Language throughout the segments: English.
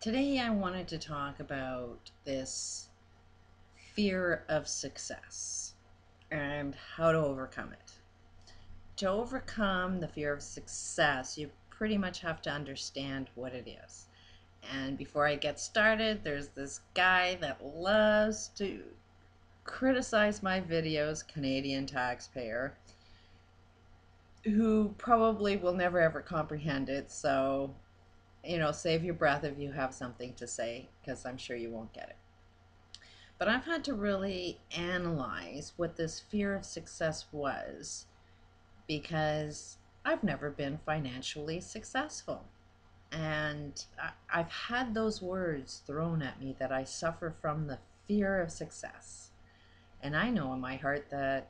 Today, I wanted to talk about this fear of success and how to overcome it. To overcome the fear of success, you pretty much have to understand what it is. And before I get started, there's this guy that loves to criticize my videos, Canadian taxpayer, who probably will never ever comprehend it. So, save your breath if you have something to say, because I'm sure you won't get it. But I've had to really analyze what this fear of success was because I've never been financially successful. And I've had those words thrown at me that I suffer from the fear of success. And I know in my heart that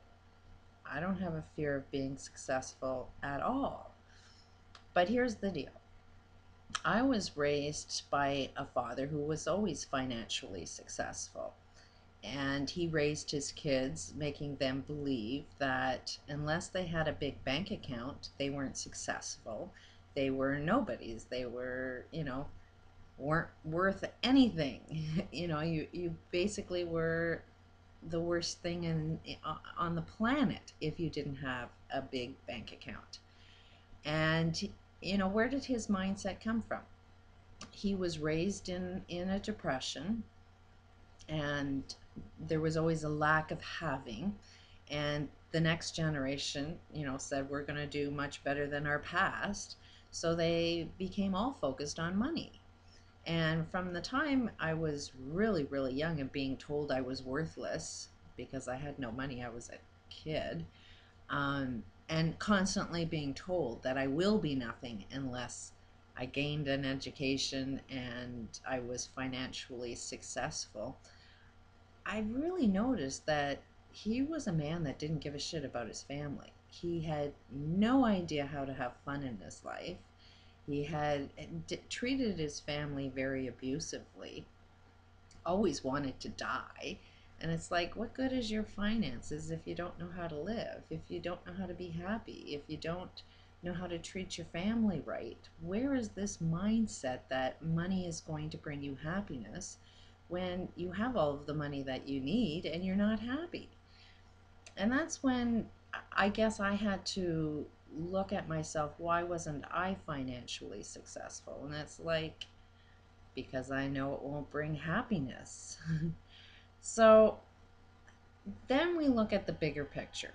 I don't have a fear of being successful at all. But here's the deal. I was raised by a father who was always financially successful. And he raised his kids, making them believe that unless they had a big bank account, they weren't successful. They were nobodies. They were, weren't worth anything. You basically were the worst thing on the planet if you didn't have a big bank account. And, where did his mindset come from? He was raised in a depression, and there was always a lack of having, and the next generation said we're going to do much better than our past, so they became all focused on money. And from the time I was really really young and being told I was worthless because I had no money, I was a kid, and constantly being told that I will be nothing unless I gained an education and I was financially successful. I really noticed that he was a man that didn't give a shit about his family. He had no idea how to have fun in his life. He had treated his family very abusively, always wanted to die. And it's like, what good is your finances if you don't know how to live, if you don't know how to be happy, if you don't know how to treat your family right? Where is this mindset that money is going to bring you happiness when you have all of the money that you need and you're not happy? And that's when I guess I had to look at myself. Why wasn't I financially successful? And it's like, because I know it won't bring happiness. So then we look at the bigger picture.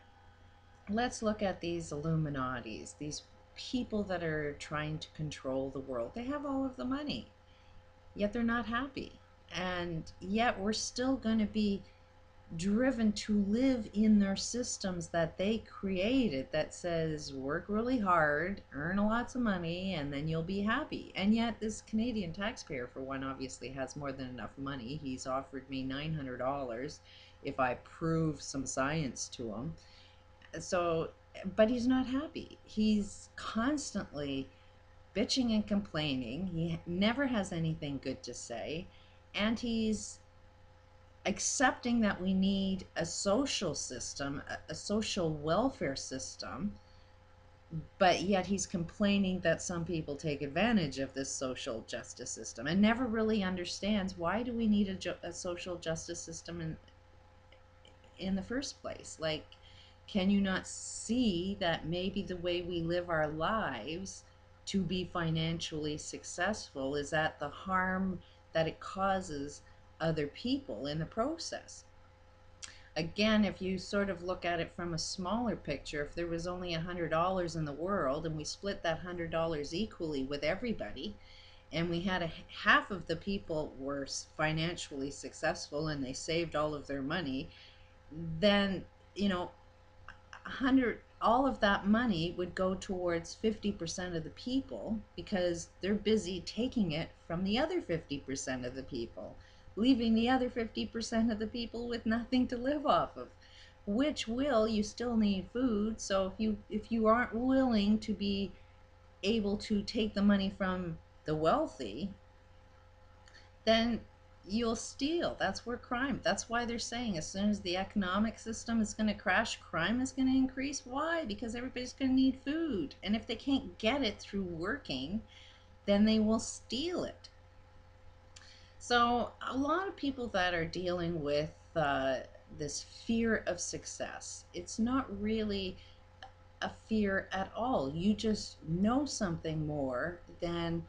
Let's look at these Illuminatis, these people that are trying to control the world. They have all of the money, yet they're not happy. And yet we're still going to be driven to live in their systems that they created, that says work really hard, earn lots of money, and then you'll be happy. And yet this Canadian taxpayer, for one, obviously has more than enough money. He's offered me $900 if I prove some science to him. So, but he's not happy. He's constantly bitching and complaining. He never has anything good to say, and he's accepting that we need a social system, a social welfare system, but yet he's complaining that some people take advantage of this social justice system, and never really understands why do we need a social justice system in the first place. Like, can you not see that maybe the way we live our lives to be financially successful is at the harm that it causes other people in the process? Again, if you sort of look at it from a smaller picture, if there was only $100 in the world and we split that $100 equally with everybody, and we had half of the people were financially successful and they saved all of their money, then 100, all of that money would go towards 50% of the people, because they're busy taking it from the other 50% of the people, leaving the other 50% of the people with nothing to live off of. Which will, you still need food, so if you aren't willing to be able to take the money from the wealthy, then you'll steal. That's where crime, that's why they're saying as soon as the economic system is going to crash, crime is going to increase. Why? Because everybody's going to need food, and if they can't get it through working, then they will steal it. So, a lot of people that are dealing with this fear of success, it's not really a fear at all. You just know something more than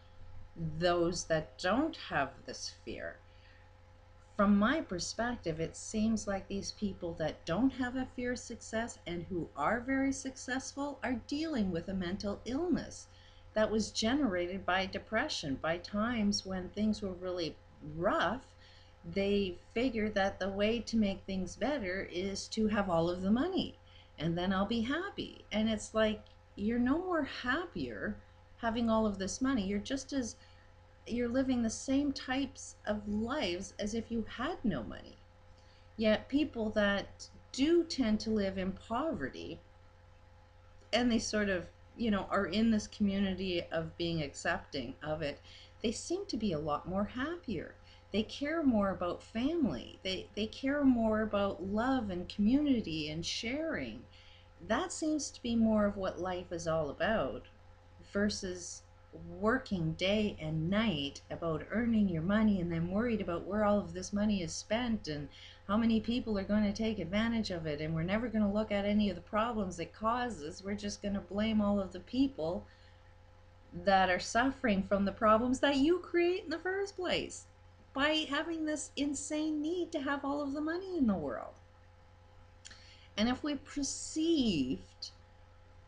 those that don't have this fear. From my perspective, it seems like these people that don't have a fear of success and who are very successful are dealing with a mental illness that was generated by depression, by times when things were really rough. They figured that the way to make things better is to have all of the money and then I'll be happy. And it's like you're no more happier having all of this money. You're living the same types of lives as if you had no money. Yet people that do tend to live in poverty and they sort of, are in this community of being accepting of it, they seem to be a lot more happier. They care more about family. They care more about love and community and sharing. That seems to be more of what life is all about versus working day and night about earning your money and then worried about where all of this money is spent and how many people are going to take advantage of it, and we're never going to look at any of the problems it causes. We're just going to blame all of the people that are suffering from the problems that you create in the first place by having this insane need to have all of the money in the world. And if we perceived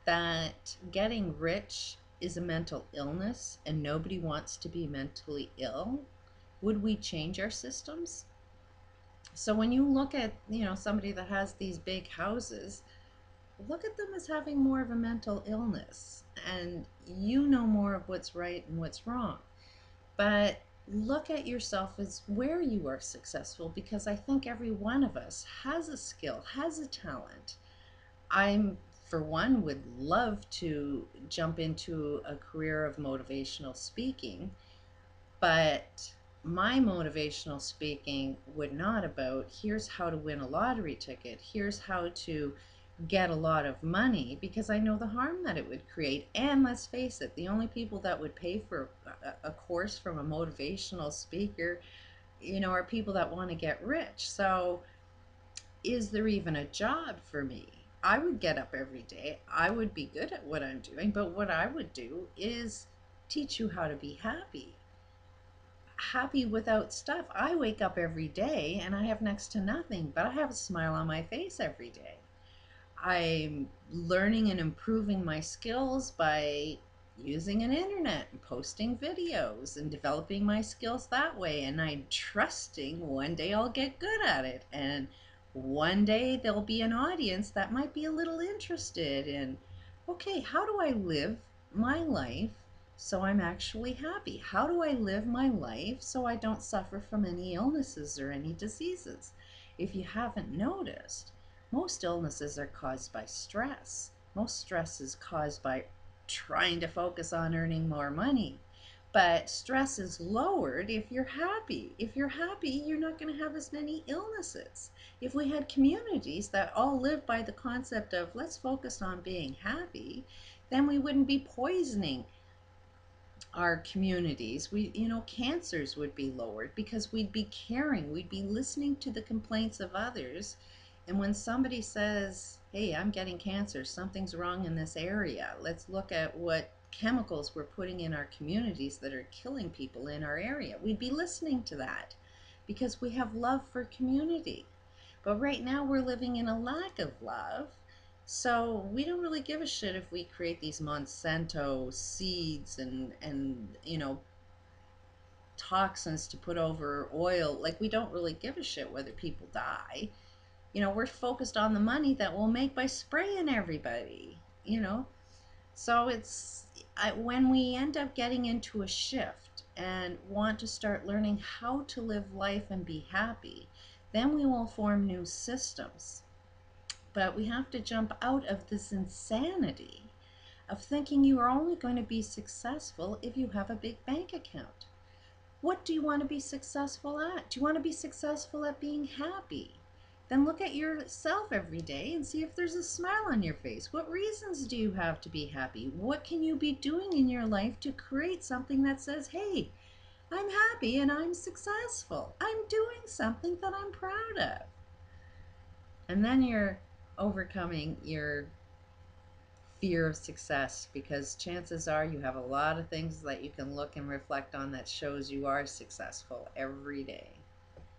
that getting rich is a mental illness and nobody wants to be mentally ill, would we change our systems? So when you look at, somebody that has these big houses, look at them as having more of a mental illness, and you know more of what's right and what's wrong. But look at yourself as where you are successful, because I think every one of us has a skill, has a talent. I'm, for one, would love to jump into a career of motivational speaking, but my motivational speaking would not about here's how to win a lottery ticket, here's how to get a lot of money, because I know the harm that it would create. And let's face it, the only people that would pay for a course from a motivational speaker, are people that want to get rich. So is there even a job for me? I would get up every day. I would be good at what I'm doing, but what I would do is teach you how to be happy. Happy without stuff. I wake up every day and I have next to nothing, but I have a smile on my face every day. I'm learning and improving my skills by using an internet and posting videos and developing my skills that way. And I'm trusting one day I'll get good at it. And one day there'll be an audience that might be a little interested in, okay, how do I live my life so I'm actually happy? How do I live my life so I don't suffer from any illnesses or any diseases? If you haven't noticed, most illnesses are caused by stress. Most stress is caused by trying to focus on earning more money. But stress is lowered if you're happy. If you're happy, you're not going to have as many illnesses. If we had communities that all live by the concept of let's focus on being happy, then we wouldn't be poisoning our communities. Cancers would be lowered because we'd be caring, we'd be listening to the complaints of others. And when somebody says, hey, I'm getting cancer, something's wrong in this area, let's look at what chemicals we're putting in our communities that are killing people in our area, we'd be listening to that because we have love for community. But right now we're living in a lack of love. So we don't really give a shit if we create these Monsanto seeds and toxins to put over oil. Like, we don't really give a shit whether people die. We're focused on the money that we'll make by spraying everybody. So when we end up getting into a shift and want to start learning how to live life and be happy, then we will form new systems. But we have to jump out of this insanity of thinking you are only going to be successful if you have a big bank account. What do you want to be successful at? Do you want to be successful at being happy? Then look at yourself every day and see if there's a smile on your face. What reasons do you have to be happy? What can you be doing in your life to create something that says, hey, I'm happy and I'm successful. I'm doing something that I'm proud of. And then you're overcoming your fear of success, because chances are you have a lot of things that you can look and reflect on that shows you are successful every day.